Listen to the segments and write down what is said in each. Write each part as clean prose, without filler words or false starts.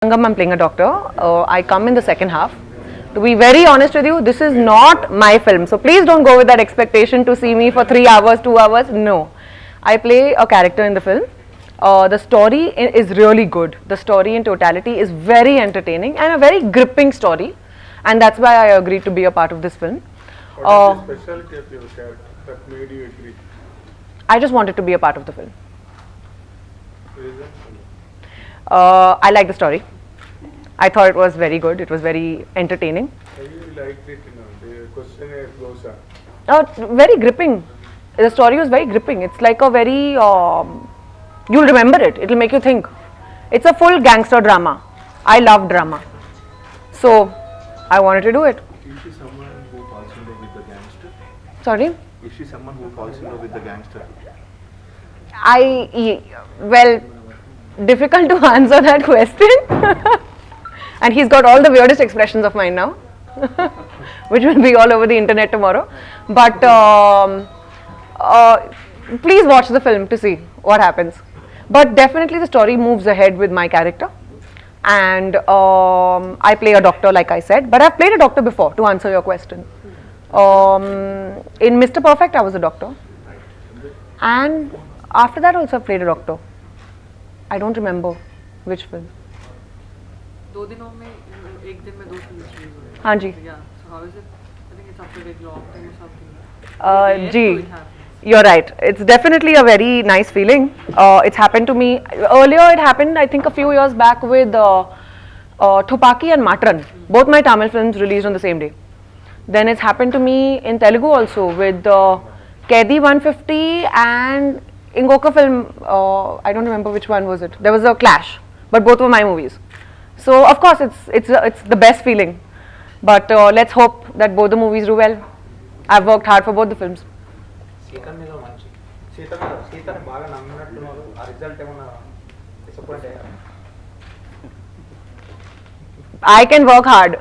I'm playing a doctor. I come in the second half. To be very honest with you, this is not my film. So please don't go with that expectation to see me for 3 hours, 2 hours. No. I play a character in the film. The story is really good. The story in totality is very entertaining and a very gripping story. And that's why I agreed to be a part of this film. What is the specialty of your character that made you agree? I just wanted to be a part of the film. Reason? I like the story. I thought it was very good. It was very entertaining. I really liked it, the questionnaire goes on. Very gripping. The story was very gripping. It's like a very, you'll remember it. It'll make you think. It's a full gangster drama. I love drama. So, I wanted to do it. Is she someone who falls in love with the gangster? Sorry? Is she someone who falls in love with the gangster? Well, difficult to answer that question. And he's got all the weirdest expressions of mine now, which will be all over the internet tomorrow. But please watch the film to see what happens. But definitely the story moves ahead with my character. And I play a doctor, like I said. But I've played a doctor before, to answer your question. In Mr. Perfect, I was a doctor. And after that also I played a doctor. I don't remember which film. 2 दिनों में एक दिन में 2 film release हो गई. हाँ जी. Yeah. So how is it? I think it's after a very long time or something. Gee, you're right. It's definitely a very nice feeling. It's happened to me earlier. It happened, I think, a few years back with Thupaki and Matran. Both my Tamil films released on the same day. Then it's happened to me in Telugu also with Kaidi 150 and Ingoka film. I don't remember which one was it. There was a clash, but both were my movies. So of course it's the best feeling. But let's hope that both the movies do well. I've worked hard for both the films. I can work hard.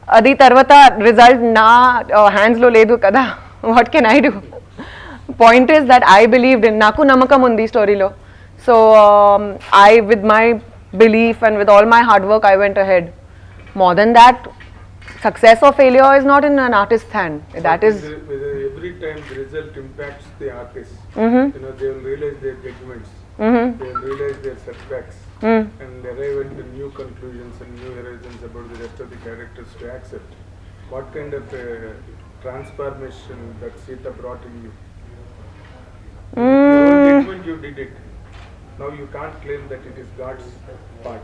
Adi tarvata result na hands lo ledu kada. What can I do? Point is that I believed in naku namakam undi story lo. So I, with my belief and with all my hard work, I went ahead. More than that, success or failure is not in an artist's hand. That is every time the result impacts the artist. They will realize their judgments. They will realize their setbacks. And arrive at the new conclusions and new horizons about the rest of the characters to accept. What kind of transformation that Sita brought in you? Your judgment, you did it. Now you can't claim that it is God's part.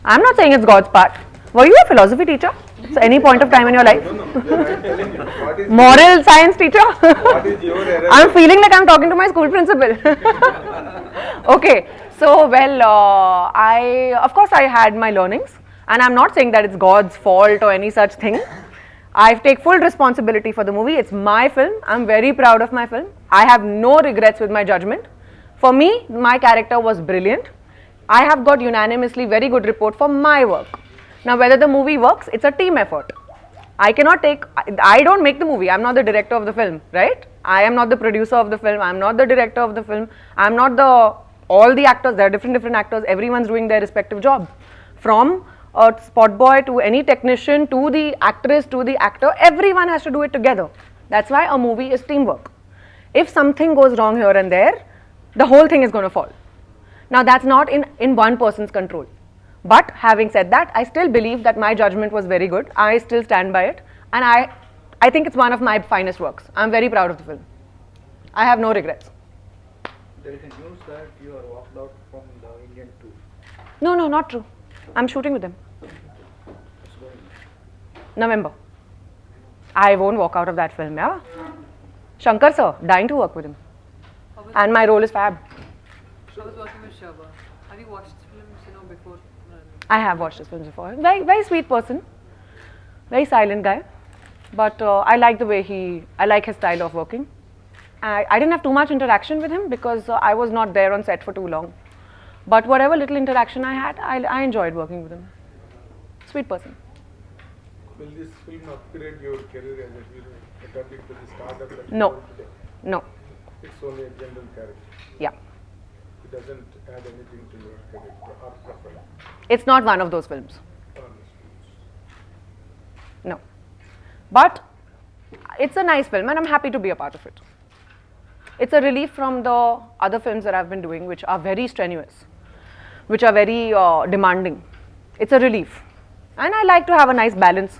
I'm not saying it's God's part. Were you a philosophy teacher? So any point of time in your life? No, I'm telling you. What is Moral science teacher? What is your error? I'm feeling like I'm talking to my school principal. Okay, so well, of course I had my learnings, and I'm not saying that it's God's fault or any such thing. I take full responsibility for the movie. It's my film. I'm very proud of my film. I have no regrets with my judgment. For me, my character was brilliant. I have got unanimously very good report for my work. Now, whether the movie works, it's a team effort. I don't make the movie. I'm not the director of the film, right? I am not the producer of the film. I'm not the director of the film. I'm not all the actors. There are different actors. Everyone's doing their respective job. From a spot boy to any technician to the actress to the actor, everyone has to do it together. That's why a movie is teamwork. If something goes wrong here and there, the whole thing is going to fall. Now, that's not in one person's control. But having said that, I still believe that my judgment was very good. I still stand by it. And I think it's one of my finest works. I'm very proud of the film. I have no regrets. There is a news that you are walked out from the Indian tour. No, not true. I'm shooting with them. November. I won't walk out of that film, yeah? Shankar sir, dying to work with him. And my role is fab. I was working with Sharwanand. Have you watched films, before? I have watched his films before. Very, very sweet person. Very silent guy. But I like the way I like his style of working. I didn't have too much interaction with him because I was not there on set for too long. But whatever little interaction I had, I enjoyed working with him. Sweet person. Will this film upgrade your career as a hero according to the stardom that No. you have today? No. It's only a general character. Yeah. it doesn't add anything to your character or profile. It's not one of those films. Honestly. No. But it's a nice film and I'm happy to be a part of it. It's a relief from the other films that I've been doing, which are very strenuous, which are very demanding. It's a relief. And I like to have a nice balance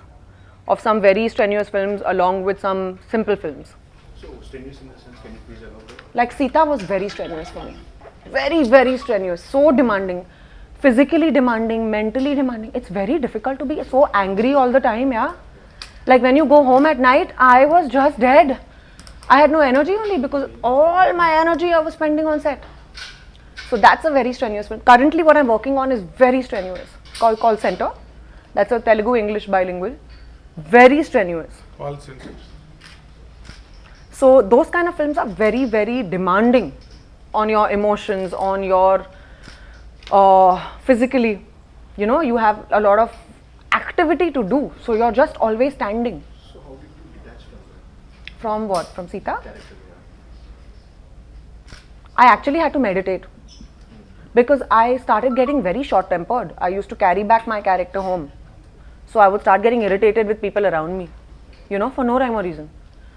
of some very strenuous films along with some simple films. So, strenuous in the sense, can you please elaborate? Like Sita was very strenuous for me. Very, very strenuous. So demanding. Physically demanding, mentally demanding. It's very difficult to be so angry all the time, yeah. Like when you go home at night, I was just dead. I had no energy only because all my energy I was spending on set. So that's a very strenuous film. Currently what I'm working on is very strenuous. Called Call Center. That's a Telugu-English bilingual. Very strenuous. All senses. So those kind of films are very, very demanding on your emotions, on your physically. You know, you have a lot of activity to do. So you're just always standing. So, how did you detach from that From what? From Sita? character? I actually had to meditate. Because I started getting very short-tempered. I used to carry back my character home. So I would start getting irritated with people around me. You know, for no rhyme or reason.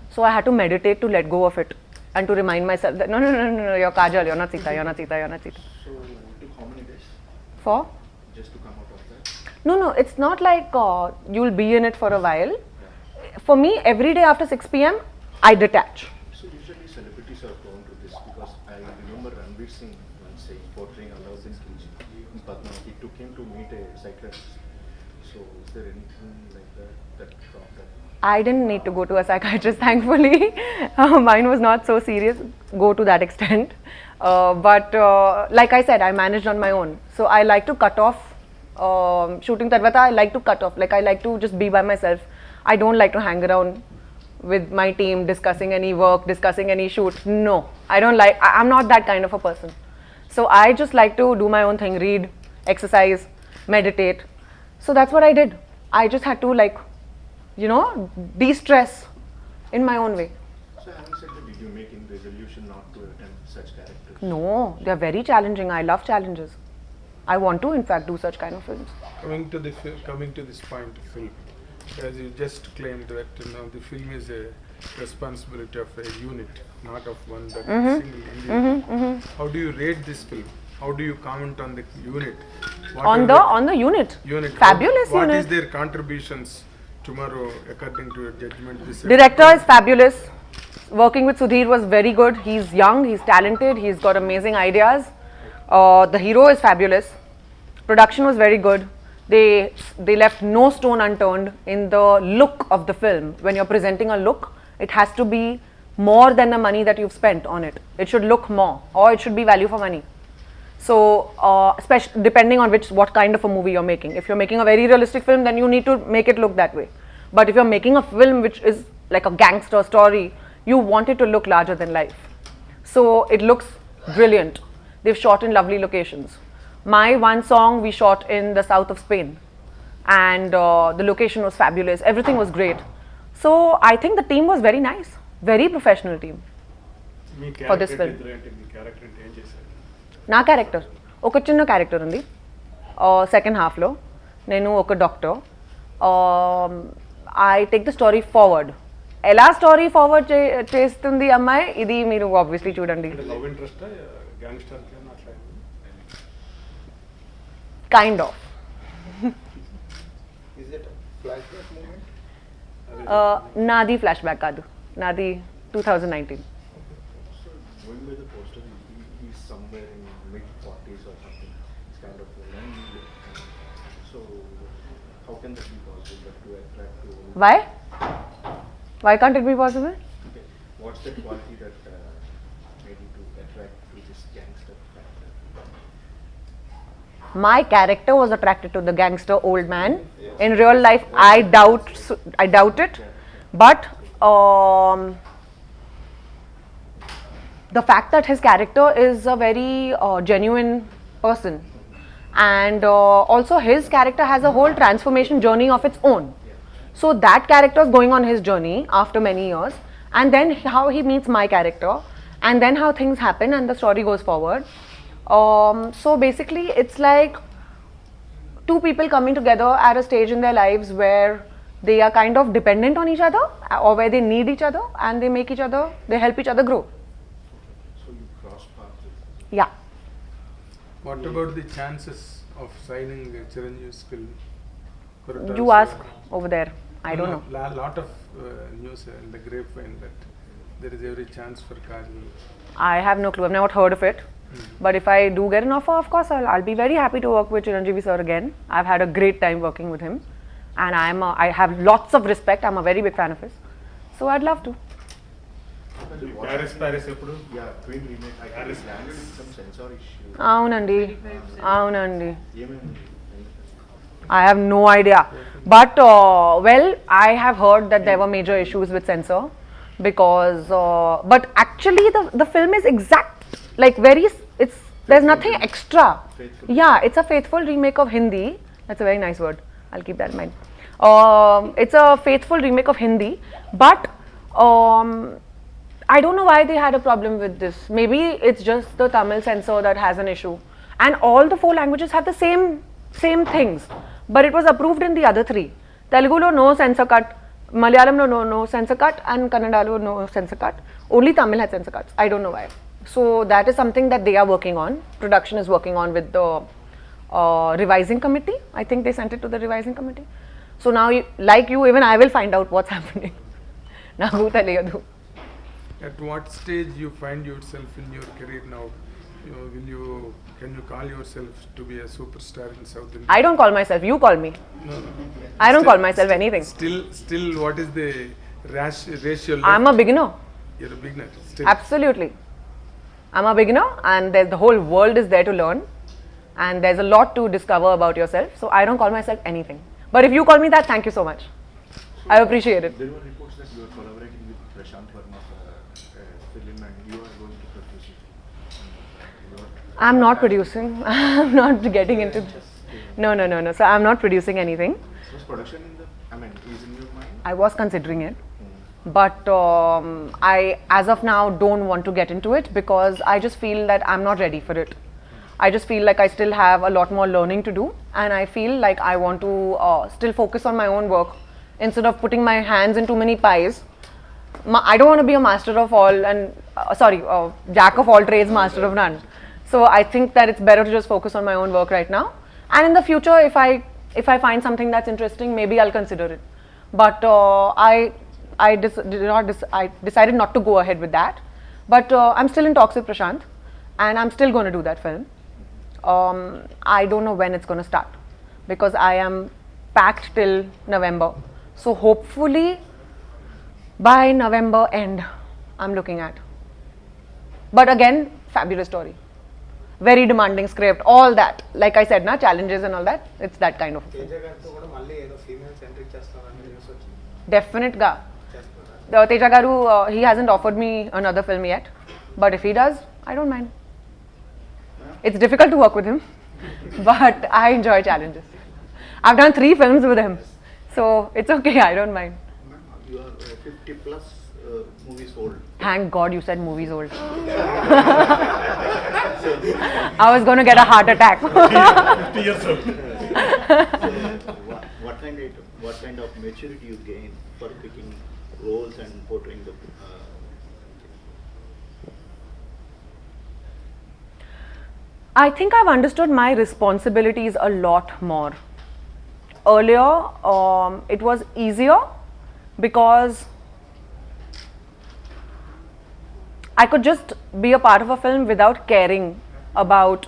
So I had to meditate to let go of it. And to remind myself that, no, you're Kajal, you're not Sita, you're not Sita, you're not Sita. So, it took how many days For? just to come out of that? No, it's not like you'll be in it for a while. For me, every day after 6 p.m., I detach. So, usually celebrities are prone to this because I remember Ranveer Singh once saying, portraying Alauddin Khilji in Padma, he took him to meet a psychiatrist. So, is there anything like that from that? I didn't need to go to a psychiatrist, thankfully. Mine was not so serious, go to that extent. But like I said, I managed on my own. So I like to cut off shooting Tarvata. I like to cut off. Like I like to just be by myself. I don't like to hang around with my team discussing any work, discussing any shoot. No, I don't like. I'm not that kind of a person. So I just like to do my own thing, read, exercise, meditate. So that's what I did. I just had to you know, de-stress in my own way. So, having said that, did you make any resolution not to attempt such characters? No, they're very challenging. I love challenges. I want to, in fact, do such kind of films. Coming to this point, film, as you just claimed that the film is a responsibility of a unit, not of one that single individual. How do you rate this film? How do you comment on the unit? What On the unit. Fabulous What unit. is their contributions tomorrow according to your judgment? This Director is fabulous. Working with Sudhir was very good. He's young, he's talented, he's got amazing ideas. The hero is fabulous. Production was very good. They left no stone unturned in the look of the film. When you're presenting a look, it has to be more than the money that you've spent on it. It should look more, or it should be value for money. So, especially depending on what kind of a movie you're making. If you're making a very realistic film, then you need to make it look that way. But if you're making a film which is like a gangster story, you want it to look larger than life. So it looks brilliant. They've shot in lovely locations. My one song we shot in the south of Spain, and the location was fabulous. Everything was great. So I think the team was very nice, very professional team for this film. నా character ఒక చిన్న character ఉంది second హాఫ్లో నేను ఒక doctor I take the story forward ఎలా story forward చేస్తుంది అమ్మాయి ఇది మీరు ఆబ్వియస్లీ చూడండి కైండ్ ఆఫ్ నాది ఫ్లాష్ బ్యాక్ కాదు నాది 2019 Going by the poster, he's somewhere in mid-40s or something. It's kind of a young look. So, how can that be possible that to attract to... Why can't it be possible? Okay. What's the quality that made you to attract to this gangster character? My character was attracted to the gangster old man. In real life, I doubt it. But the fact that his character is a very genuine person, and also his character has a whole transformation journey of its own. So that character is going on his journey after many years, and then how he meets my character, and then how things happen and the story goes forward. So basically, it's like two people coming together at a stage in their lives where they are kind of dependent on each other, or where they need each other, and they help each other grow. So you cross paths with Yeah. What about the chances of signing Chiranjeevi's film? Korattas, You ask over there. I don't know. Lot of news in the grapevine that there is every chance for Kajal. I have no clue. I've never heard of it. But if I do get an offer, of course, I'll be very happy to work with Chiranjeevi sir again. I've had a great time working with him, and I have lots of respect. I'm a very big fan of his, so I'd love to. Paris ఎప్పుడు? Yeah, Queen remake. I think it's landed in some censor issue. Avunandi, avunandi. ఏమైంది? I have no idea. But well, I have heard that there were major issues with censor because. But actually, the film is exact. Like there's nothing extra. Faithful. Yeah, it's a faithful remake of Hindi. That's a very nice word. I'll keep that in mind. It's a faithful remake of Hindi, but I don't know why they had a problem with this. Maybe it's just the Tamil censor that has an issue, and all the 4 languages have the same things. But it was approved in the other 3. Telugu lo no censor cut, Malayalam lo no censor cut, and Kannada lo no censor cut. Only Tamil had censor cuts. I don't know why. So that is something that they are working on. Production is working on with the revising committee. I think they sent it to the revising committee. So now, like you, even I will find out what's happening. Nagu teliyadu. At what stage you find yourself in your career now? Can you call yourself to be a superstar in South India? I don't call myself. You call me. No. I don't call myself anything. Still, what is the ratio left? I'm a beginner. You're a beginner. Still. Absolutely. I'm a beginner, and the whole world is there to learn, and there's a lot to discover about yourself. So I don't call myself anything. But if you call me that, thank you so much. I appreciate it. There were reports that you are collaborating with Prashant Verma for a film and you are going to produce it. I'm not producing. I'm not getting into. No. So I'm not producing anything. Was production is in your mind? I was considering it, but I, as of now, don't want to get into it because I just feel that I'm not ready for it. I just feel like I still have a lot more learning to do, and I feel like I want to still focus on my own work instead of putting my hands in too many pies. I don't want to be a master of all and jack of all trades, master of none. So I think that it's better to just focus on my own work right now, and in the future, if I find something that's interesting, maybe I'll consider it. But I decided not to go ahead with that. But I'm still in talks with Prashant, and I'm still going to do that film. I don't know when it's going to start because I am packed till November. So hopefully by November end, I'm looking at. But again, fabulous story. Very demanding script, all that. Like I said, challenges and all that. It's that kind of film. Definite ga. Teja Garu, he hasn't offered me another film yet. But if he does, I don't mind. It's difficult to work with him, but I enjoy challenges. I've done 3 films with him, so it's okay. I don't mind. You are 50 plus movies old. Thank God you said movies old. I was going to get a heart attack. 50 years old. What kind of maturity you gain for picking roles and portraying the I think I've understood my responsibilities a lot more. Earlier, it was easier because I could just be a part of a film without caring about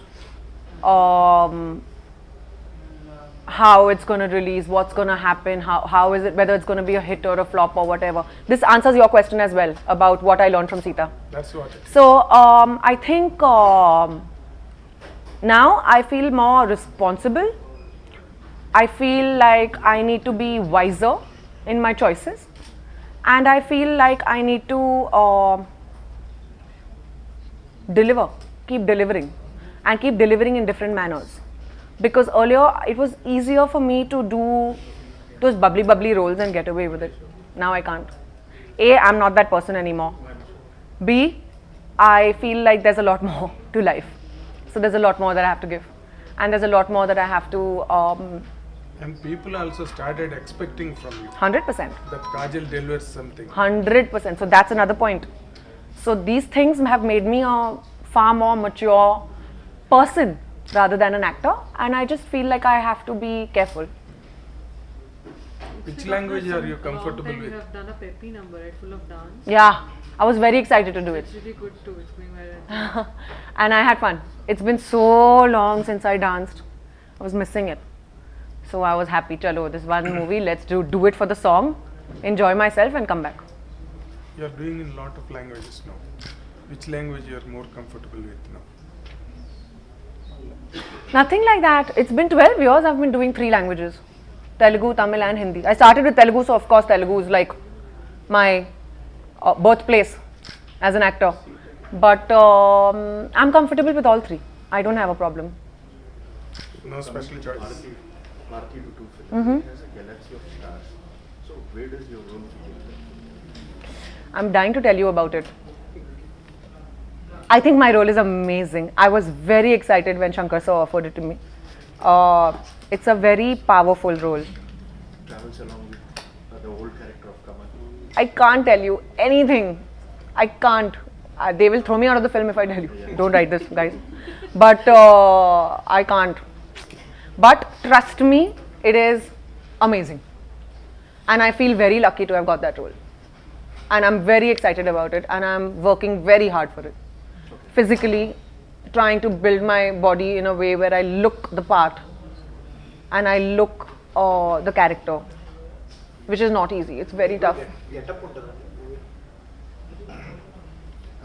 how it's going to release, what's going to happen, how is it, whether it's going to be a hit or a flop or whatever. This answers your question as well about what I learned from Sita. That's what. So I think now I feel more responsible. I feel like I need to be wiser in my choices, and I feel like I need to keep delivering in different manners. Because earlier it was easier for me to do those bubbly roles and get away with it. Now I can't. A, I'm not that person anymore. B, I feel like there's a lot more to life. So there's a lot more that I have to give, and there's a lot more that I have to. And people also started expecting from you 100%. that Kajal delivers something. 100%. So that's another point. So these things have made me a far more mature person rather than an actor, and I just feel like I have to be careful. Which language are you comfortable You with? have done a peppy number, right, full of dance. Yeah, I was very excited to do it. It's really good too. It's going well. And I had fun. It's been so long since I danced. I was missing it. So I was happy, chalo, this one movie, let's do it for the song, enjoy myself and come back. You are doing in a lot of languages now. Which language you are more comfortable with now? Nothing like that. It's been 12 years I've been doing 3 languages. Telugu, Tamil and Hindi. I started with Telugu, so of course Telugu is like my birthplace as an actor. But I'm comfortable with all 3. I don't have a problem. No special choice. Bharati to 2 films. It has a galaxy of stars. So where does your role fit in? I'm dying to tell you about it. I think my role is amazing. I was very excited when Shankar sir offered it to me. It's a very powerful role. Travels along with the old character of Kamal. I can't tell you anything. I can't. They will throw me out of the film if I tell you. Don't write this, guys. But I can't. But trust me, it is amazing. And I feel very lucky to have got that role. And I'm very excited about it, and I'm working very hard for it. Physically, trying to build my body in a way where I look the part and I look the character, which is not easy. It's very tough.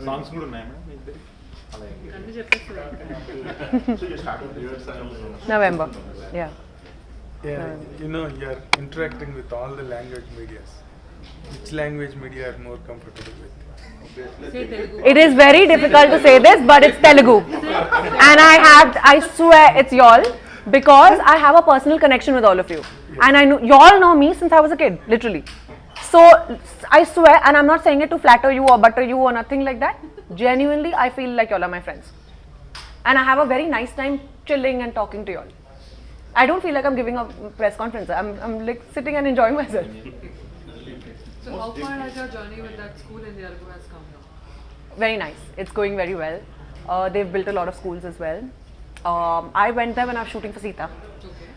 Songs కూడా ఉన్నాయి madam మీ ఇద్దరికి అన్ని చెప్పేస్తారు. So you started rehearsal. November. Yeah. Yeah, you know, you are interacting with all the language medias. Which language media are more comfortable with? Say Telugu. It is very difficult to say this, but it's Telugu. And I swear it's y'all, because I have a personal connection with all of you. And I know, y'all know me since I was a kid, literally. So, I swear, and I'm not saying it to flatter you or butter you or nothing like that. Genuinely, I feel like y'all are my friends. And I have a very nice time chilling and talking to y'all. I don't feel like I'm giving a press conference. I'm like sitting and enjoying myself. So how far has your journey with that school in the Argo has come now? Very nice. It's going very well. They've built a lot of schools as well. I went there when I was shooting for Sita. Okay.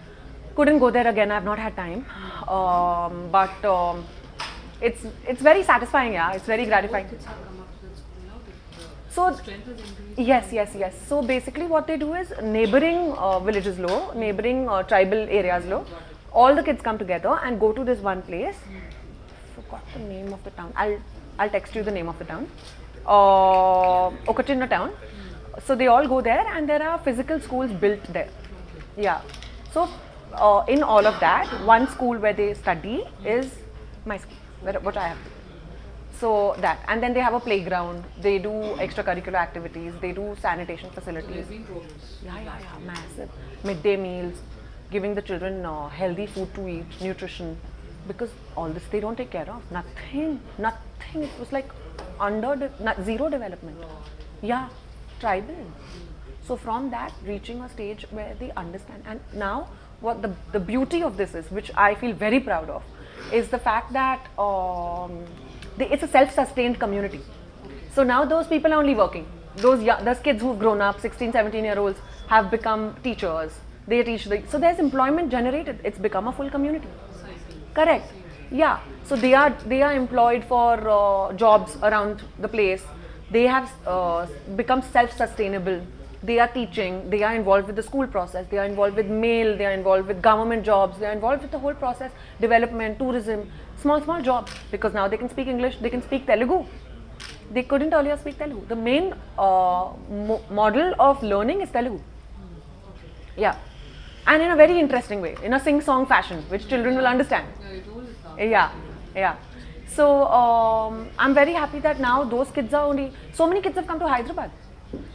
Couldn't go there again. I've not had time. But it's very satisfying. Yeah, it's very gratifying. Kids have come up to that school now. So The strength has increased. yes. So basically, what they do is neighboring villages low, neighboring tribal areas low. All the kids come together and go to this one place. Forgot the name of the town. I'll text you the name of the town. Okachinna town. So they all go there, and there are physical schools built there. Yeah. So in all of that, one school where they study is my school, what I have. So that, and then they have a playground. They do extracurricular activities. They do sanitation facilities. There's been progress. Yeah, massive. Midday meals, giving the children healthy food to eat, nutrition, because all this they don't take care of. Nothing. It was like zero development. Yeah, tribal. So from that, reaching a stage where they understand. And now, what the beauty of this is, which I feel very proud of, is the fact that it's a self-sustained community. So now those people are only working. Those kids who've grown up, 16, 17-year-olds, have become teachers. They teach. So there's employment generated. It's become a full community. Correct. Yeah. So they are employed for jobs around the place. They have become self-sustainable. They are teaching. They are involved with the school process. They are involved with mail. They are involved with government jobs. They are involved with the whole process, development, tourism, small jobs. Because now they can speak English. They can speak Telugu. They couldn't earlier speak Telugu. The main model of learning is Telugu. Yeah. And in a very interesting way, in a sing-song fashion, which children will understand. Yeah, you told us now. Yeah. So I'm very happy that now those kids are only. So many kids have come to Hyderabad.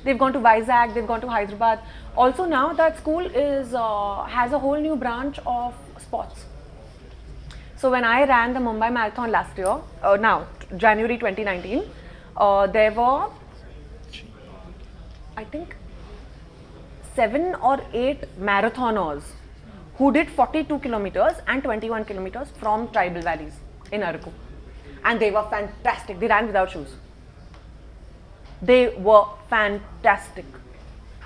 They've gone to Vizag. They've gone to Hyderabad. Also now that school has a whole new branch of sports. So when I ran the Mumbai Marathon last year, January 2019, there were, I think, 7 or 8 marathoners who did 42 kilometers and 21 kilometers from tribal valleys in Araku. And they were fantastic. They ran without shoes. They were fantastic.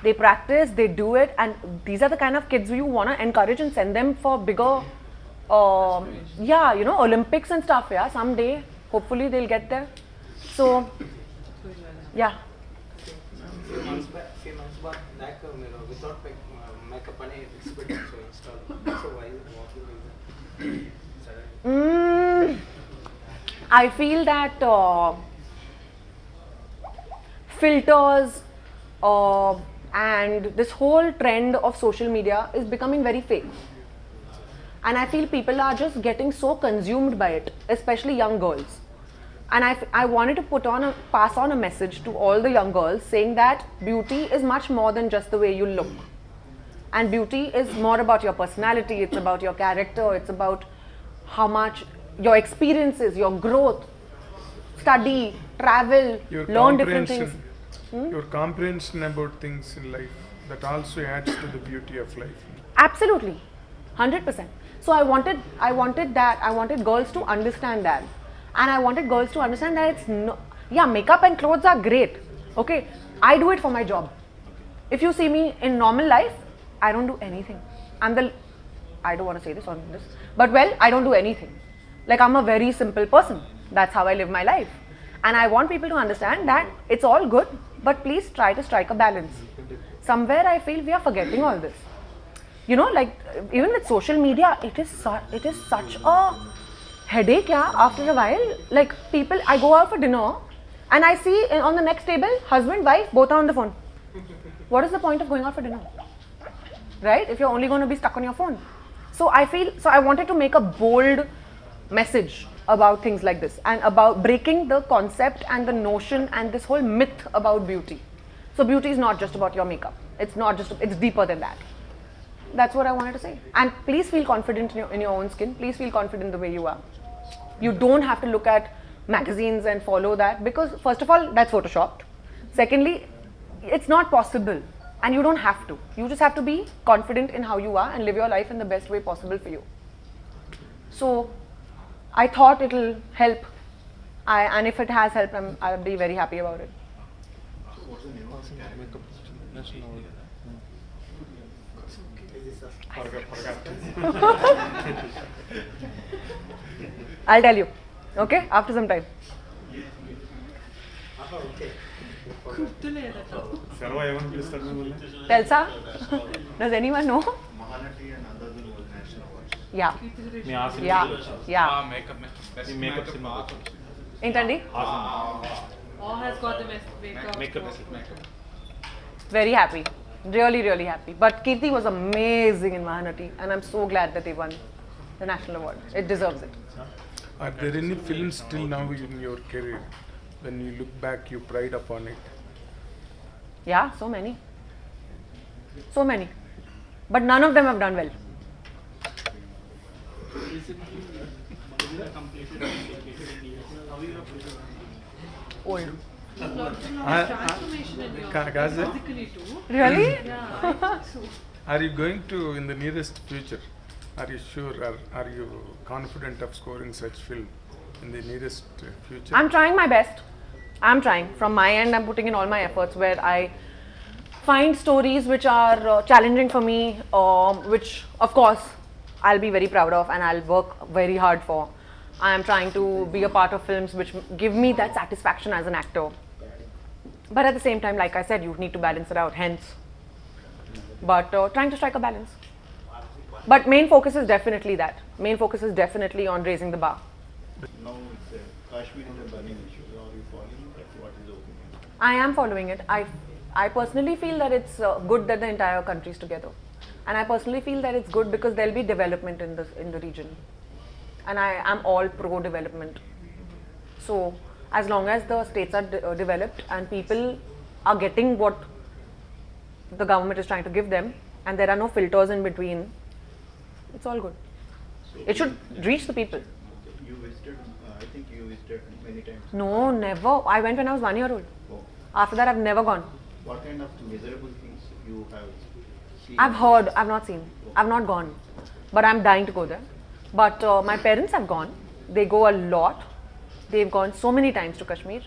They practice, they do it, and these are the kind of kids you want to encourage and send them for bigger, yeah, you know, Olympics and stuff. Yeah, someday, hopefully they'll get there. So, yeah. Few months back, without makeup and expert so installed. So why what you I feel that filters and this whole trend of social media is becoming very fake. And I feel people are just getting so consumed by it, especially young girls. And I wanted to pass on a message to all the young girls saying that beauty is much more than just the way you look. And beauty is more about your personality, it's about your character, it's about how much your experiences, your growth, study, travel, learn different things. Your comprehension about things in life, that also adds to the beauty of life. Absolutely, 100%. So I wanted girls to understand that. And I wanted girls to understand that it's no, yeah, makeup and clothes are great. Okay, I do it for my job. If you see me in normal life, I don't do anything. I don't want to say this on this, but well, I don't do anything. Like, I'm a very simple person. That's how I live my life. And I want people to understand that it's all good, but please try to strike a balance. Somewhere I feel we are forgetting all this. You know, like even with social media, it is such a headache, yeah, after a while. Like people, I go out for dinner and I see on the next table, husband, wife, both are on the phone. What is the point of going out for dinner? Right? If you're only going to be stuck on your phone. So I wanted to make a bold message about things like this and about breaking the concept and the notion and this whole myth about beauty. So beauty is not just about your makeup. It's deeper than that. That's what I wanted to say. And please feel confident in your own skin. Please feel confident the way you are. You don't have to look at magazines and follow that, because first of all, that's photoshopped. Secondly, it's not possible and you don't have to. You just have to be confident in how you are and live your life in the best way possible for you. So I thought it'll help, and if it has helped, I'll be very happy about it. So what's the name of the character? I'll tell you, okay, after some time. okay. Sarva ఏమని పిలుస్తాడు మిమ్మల్ని? Telsa? Does anyone know? Mahanati and Andadul was national awards. Yeah. మీ ఆ cinema Yeah. Yeah. ఈ makeup cinema ఏంటండి? All has got the best makeup. Makeup Very happy. Really, really happy. But Kirti was amazing in Mahanati, and I'm so glad that they won the national award. It deserves it. Are there any films till now in your career, when you look back, you pride upon it? Yeah, so many. So many. But none of them have done well. Old. Transformation in your Kajal? physically too. Really? Yeah, I think so. Are you going to, in the nearest future, are you sure, are you confident of scoring such film in the nearest future? I'm trying my best. I'm trying. From my end, I'm putting in all my efforts where I find stories which are challenging for me, which of course I'll be very proud of and I'll work very hard for. I am trying to be a part of films which give me that satisfaction as an actor. But at the same time, like I said, you need to balance it out, hence. But trying to strike a balance. But main focus is definitely that. Main focus is definitely on raising the bar. Now it's Kashmir is a burning issue. Are you following that? What is the opinion? I am following it. I personally feel that it's good that the entire country is together. And I personally feel that it's good because there'll be development in the region. And I am all pro-development. So as long as the states are developed and people are getting what the government is trying to give them, and there are no filters in between, it's all good. It should reach the people. You visited, I think you visited many times. No, never. I went when I was 1 year old. Oh. After that, I've never gone. What kind of miserable things you have I've heard, I've not seen, I've not gone, but I'm dying to go there. But my parents have gone. They go a lot. They've gone so many times to Kashmir.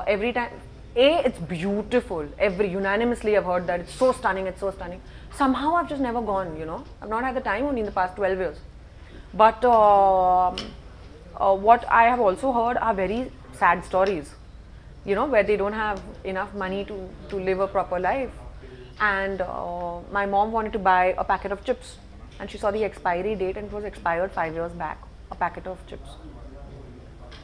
Every time, it's beautiful. Unanimously, I've heard that it's so stunning. It's so stunning. Somehow, I've just never gone. You know, I've not had the time only in the past 12 years. But what I have also heard are very sad stories. You know, where they don't have enough money to live a proper life. And my mom wanted to buy a packet of chips, and she saw the expiry date, and it was expired 5 years back. A packet of chips.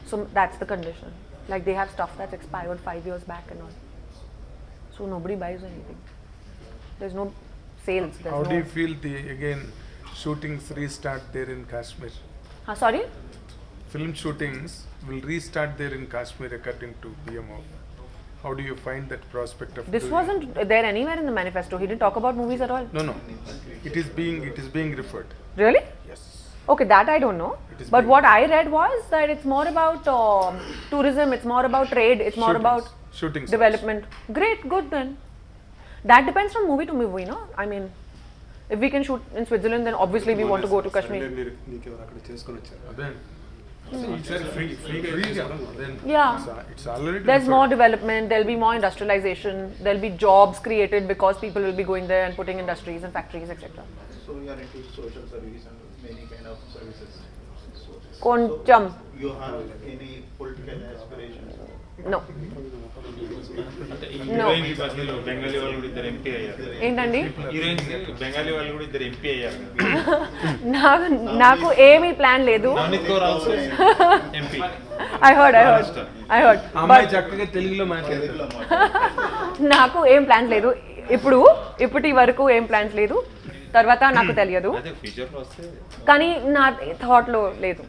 So that's the condition. Like they have stuff that's expired 5 years back and all. So nobody buys anything. There's no sales. There's How no do you feel again shootings restart there in Kashmir? Sorry? Film shootings will restart there in Kashmir according to PMO. How do you find that prospect of This doing wasn't there anywhere in the manifesto. He didn't talk about movies at all. No. It is being referred. Really? Yes. Okay, that I don't know. It is But being- what I read was that it's more about tourism, it's more about trade, it's more about Shootings. development. Great, good then. That depends from movie to movie, no? I mean, if we can shoot in Switzerland, then obviously we want to go to Kashmir. Then freeగా. Then Yeah. it's already There's referred. more development, there'll be more industrialization, there'll be jobs created because people will be going there and putting industries and factories, etc. So you are into social service and many kind of services. Koncham. You have any political aspirations? No. Heroine ఈ బస్సులో బెంగాలీ వాళ్ళు కూడా ఇద్దరు MP అయ్యారు. ఏంటండి? Heroines Bengali వాళ్ళు కూడా ఇద్దరు ఎంపీ అయ్యారు. నాకు ఏమీ ప్లాన్ లేదు. Navneet Kaur also MP. I heard. అమ్మాయి చక్కగా తెలుగులో మాట్లాడతారు. నాకు ఏం ప్లాన్స్ లేదు. ఇప్పటి వరకు ఏం ప్లాన్స్ లేదు. తర్వాత నాకు తెలియదు. అదే ఫ్యూచర్ లో వస్తే కానీ నా థాట్ లో లేదు.